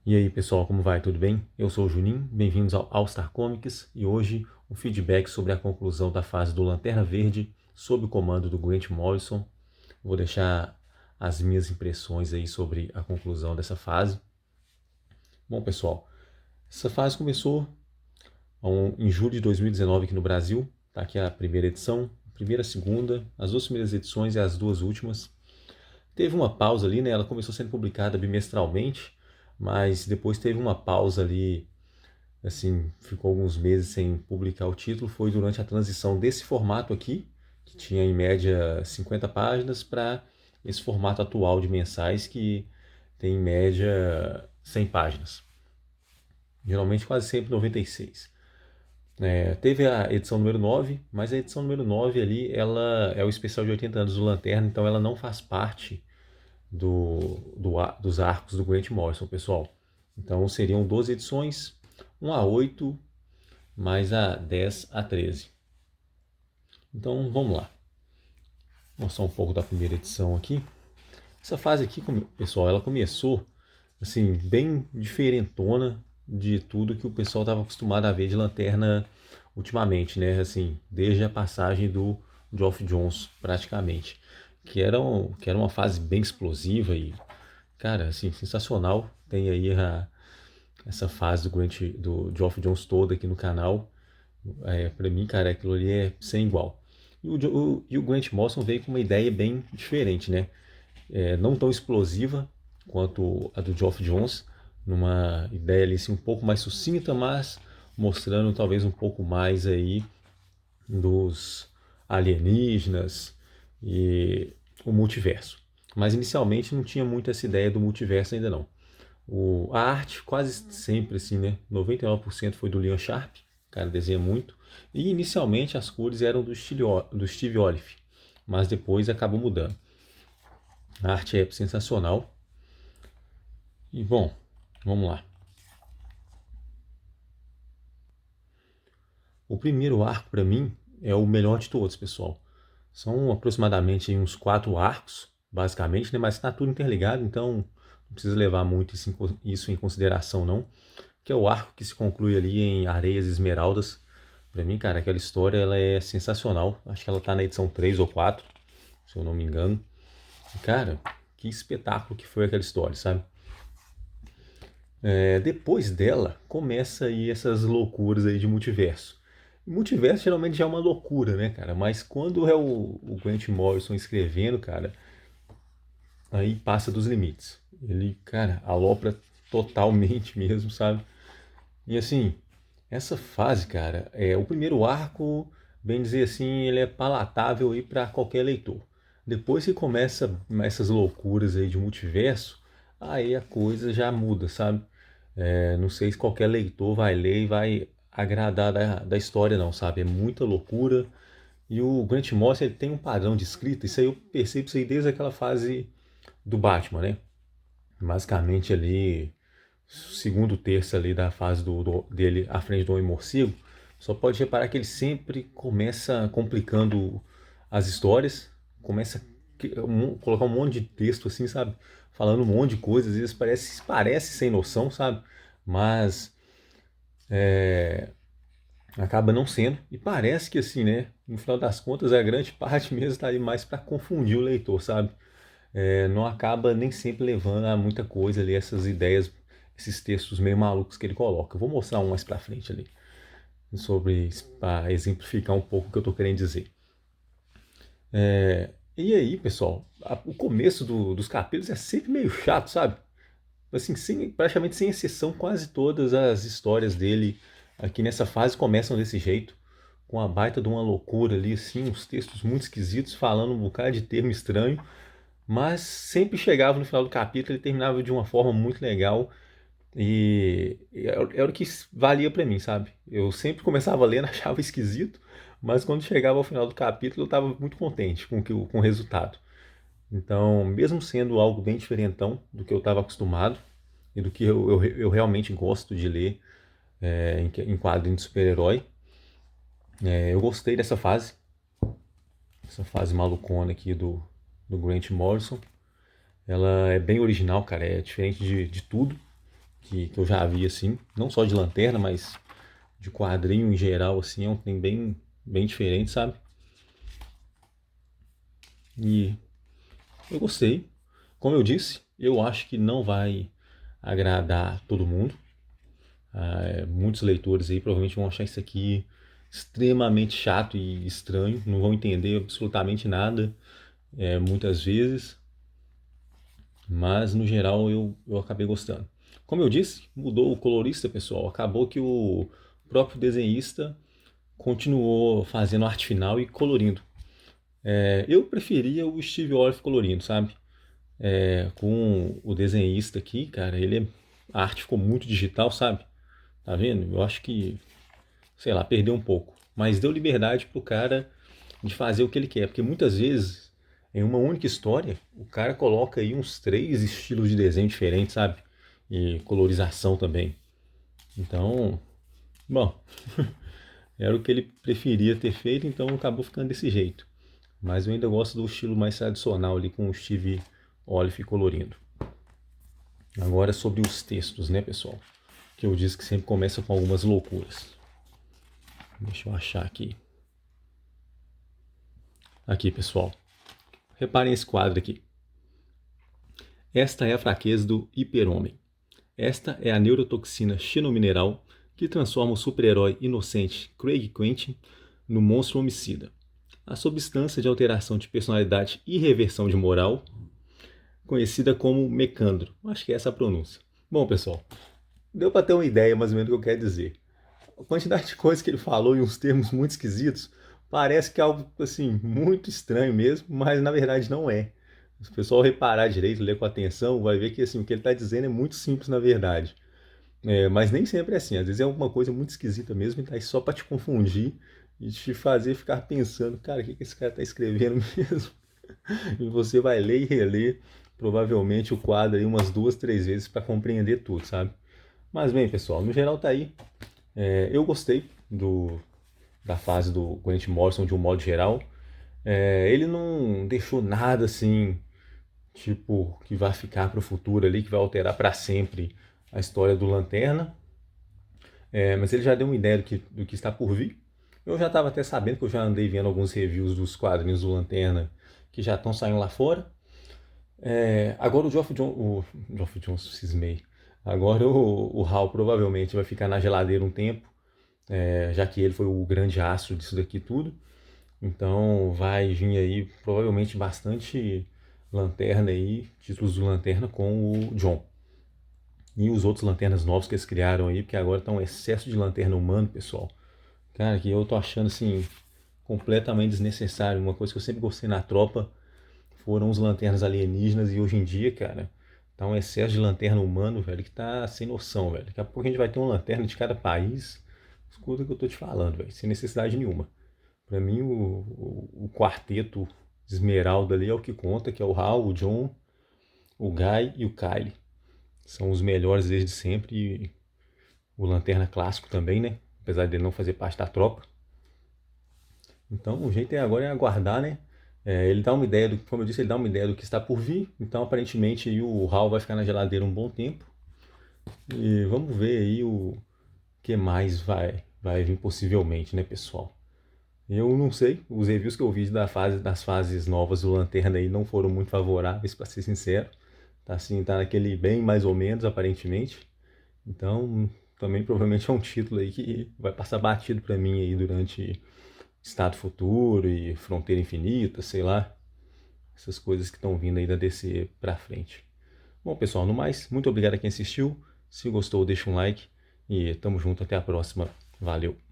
E aí pessoal, como vai? Tudo bem? Eu sou o Juninho, bem-vindos ao All Star Comics e hoje um feedback sobre a conclusão da fase do Lanterna Verde sob o comando do Grant Morrison. Vou deixar as minhas impressões aí sobre a conclusão dessa fase. Bom pessoal, essa fase começou em julho de 2019 aqui no Brasil. Tá aqui a primeira edição, a primeira, a segunda, as duas primeiras edições e as duas últimas. Teve uma pausa ali, né? Ela começou sendo publicada bimestralmente, mas depois teve uma pausa ali, assim, ficou alguns meses sem publicar o título. Foi durante a transição desse formato aqui, que tinha em média 50 páginas, para esse formato atual de mensais, que tem em média 100 páginas. Geralmente quase sempre 96. Teve a edição número 9, mas a edição número 9 ali, ela é o especial de 80 anos do Lanterna, então ela não faz parte dos arcos do Grant Morrison, pessoal. Então seriam 12 edições, 1 a 8, mais a 10 a 13. Então vamos lá. Vou mostrar um pouco da primeira edição aqui. Essa fase aqui, pessoal, ela começou assim, bem diferentona de tudo que o pessoal estava acostumado a ver de Lanterna ultimamente, né? Assim, desde a passagem do Geoff Johns, praticamente. Que era uma fase bem explosiva e, cara, assim, sensacional. Tem aí essa fase do Geoff Johns toda aqui no canal. Pra mim, cara, aquilo ali é sem igual. E o Grant Morrison veio com uma ideia bem diferente, né? Não tão explosiva quanto a do Geoff Johns, numa ideia ali assim, um pouco mais sucinta, mas mostrando talvez um pouco mais aí dos alienígenas e o multiverso. Mas inicialmente não tinha muito essa ideia do multiverso ainda não. A arte quase sempre assim, né? 99% foi do Liam Sharp, o cara desenha muito. E inicialmente as cores eram do Steve Olive, mas depois acabou mudando. A arte é sensacional. E bom, vamos lá. O primeiro arco para mim é o melhor de todos, pessoal. São aproximadamente uns 4 arcos, basicamente, né? Mas está tudo interligado, então não precisa levar muito isso em consideração, não. Que é o arco que se conclui ali em Areias Esmeraldas. Para mim, cara, aquela história ela é sensacional. Acho que ela tá na edição 3 ou 4, se eu não me engano. E, cara, que espetáculo que foi aquela história, sabe? Depois dela, começa aí essas loucuras aí de multiverso. Multiverso geralmente já é uma loucura, né, cara? Mas quando é o Grant Morrison escrevendo, cara, aí passa dos limites. Ele, cara, alopra totalmente mesmo, sabe? E assim, essa fase, cara, o primeiro arco, bem dizer assim, ele é palatável aí para qualquer leitor. Depois que começa essas loucuras aí de multiverso, aí a coisa já muda, sabe? Não sei se qualquer leitor vai ler e vai agradar da história, não, sabe? É muita loucura. E o Grant Morrison ele tem um padrão de escrita, isso aí eu percebo isso aí desde aquela fase do Batman, né? Basicamente ali, segundo terço ali da fase dele à frente do Homem Morcego, só pode reparar que ele sempre começa complicando as histórias, começa a colocar um monte de texto assim, sabe? Falando um monte de coisas, às vezes parece sem noção, sabe? Mas acaba não sendo. E parece que assim, né? No final das contas, a grande parte mesmo está aí mais para confundir o leitor, sabe? Não acaba nem sempre levando a muita coisa ali, essas ideias, esses textos meio malucos que ele coloca. Eu vou mostrar um mais para frente ali, para exemplificar um pouco o que eu estou querendo dizer. E aí, pessoal, o começo dos capítulos é sempre meio chato, sabe? Assim, praticamente sem exceção, quase todas as histórias dele aqui nessa fase começam desse jeito, com a baita de uma loucura ali, assim, uns textos muito esquisitos, falando um bocado de termo estranho, mas sempre chegava no final do capítulo e terminava de uma forma muito legal e era o que valia pra mim, sabe? Eu sempre começava lendo, achava esquisito, mas quando chegava ao final do capítulo eu estava muito contente com o resultado. Então, mesmo sendo algo bem diferentão do que eu estava acostumado e do que eu realmente gosto de ler em quadrinho de super-herói, eu gostei dessa fase, essa fase malucona aqui do Grant Morrison. Ela é bem original, cara, é diferente de tudo. que eu já vi, assim, não só de lanterna, mas de quadrinho em geral, assim, é um trem bem diferente, sabe? E eu gostei. Como eu disse, eu acho que não vai agradar todo mundo. Muitos leitores aí provavelmente vão achar isso aqui extremamente chato e estranho, não vão entender absolutamente nada, muitas vezes, mas no geral eu acabei gostando. Como eu disse, mudou o colorista, pessoal. Acabou que o próprio desenhista continuou fazendo arte final e colorindo. Eu preferia o Steve Olive colorindo, sabe? Com o desenhista aqui, cara, a arte ficou muito digital, sabe? Tá vendo? Eu acho que, sei lá, perdeu um pouco. Mas deu liberdade pro cara de fazer o que ele quer. Porque muitas vezes, em uma única história, o cara coloca aí uns 3 estilos de desenho diferentes, sabe? E colorização também. Então, bom, era o que ele preferia ter feito, então acabou ficando desse jeito. Mas eu ainda gosto do estilo mais tradicional ali com o Steve Olive colorindo. Agora sobre os textos, né, pessoal? Que eu disse que sempre começa com algumas loucuras. Deixa eu achar aqui. Aqui, pessoal. Reparem esse quadro aqui. Esta é a fraqueza do hiper-homem. Esta é a neurotoxina xenomineral que transforma o super-herói inocente Craig Quentin no monstro homicida. A substância de alteração de personalidade e reversão de moral, conhecida como mecandro. Acho que é essa a pronúncia. Bom, pessoal, deu para ter uma ideia mais ou menos do que eu quero dizer. A quantidade de coisas que ele falou e uns termos muito esquisitos parece que é algo assim muito estranho mesmo, mas na verdade não é. Se o pessoal reparar direito, ler com atenção, vai ver que assim, o que ele está dizendo é muito simples na verdade. Mas nem sempre é assim. Às vezes é alguma coisa muito esquisita mesmo e tá aí só para te confundir e te fazer ficar pensando, cara, o que esse cara está escrevendo mesmo? E você vai ler e reler provavelmente o quadro aí umas 2, 3 vezes para compreender tudo, sabe? Mas bem, pessoal, no geral tá aí. Eu gostei da fase do Grant Morrison de um modo geral. Ele não deixou nada assim, tipo, que vai ficar para o futuro ali, que vai alterar para sempre a história do Lanterna. Mas ele já deu uma ideia do que está por vir. Eu já estava até sabendo, que eu já andei vendo alguns reviews dos quadrinhos do Lanterna que já estão saindo lá fora. Agora o Geoff Johns, cismei. Agora o Hal provavelmente vai ficar na geladeira um tempo, já que ele foi o grande astro disso daqui tudo. Então vai vir aí provavelmente bastante lanterna aí, títulos do Lanterna com o John. E os outros lanternas novos que eles criaram aí, porque agora tá um excesso de lanterna humano, pessoal. Cara, que eu tô achando assim completamente desnecessário. Uma coisa que eu sempre gostei na tropa foram os lanternas alienígenas e hoje em dia, cara, tá um excesso de lanterna humano, velho, que tá sem noção, velho. Daqui a pouco a gente vai ter uma lanterna de cada país. Escuta o que eu tô te falando, velho, sem necessidade nenhuma. Pra mim, o quarteto Esmeralda ali é o que conta, que é o Hal, o John, o Guy e o Kyle. São os melhores desde sempre. E o Lanterna clássico também, né? Apesar de ele não fazer parte da tropa. Então, o jeito agora é aguardar, né? Ele dá uma ideia como eu disse, ele dá uma ideia do que está por vir. Então, aparentemente, aí, o Hal vai ficar na geladeira um bom tempo. E vamos ver aí o que mais vai vir possivelmente, né, pessoal? Eu não sei, os reviews que eu vi das fases novas do Lanterna aí não foram muito favoráveis, para ser sincero. Tá assim, tá naquele bem mais ou menos, aparentemente. Então, também provavelmente é um título aí que vai passar batido para mim aí durante Estado Futuro e Fronteira Infinita, sei lá. Essas coisas que estão vindo aí da DC pra frente. Bom, pessoal, no mais, muito obrigado a quem assistiu. Se gostou, deixa um like e tamo junto, até a próxima. Valeu!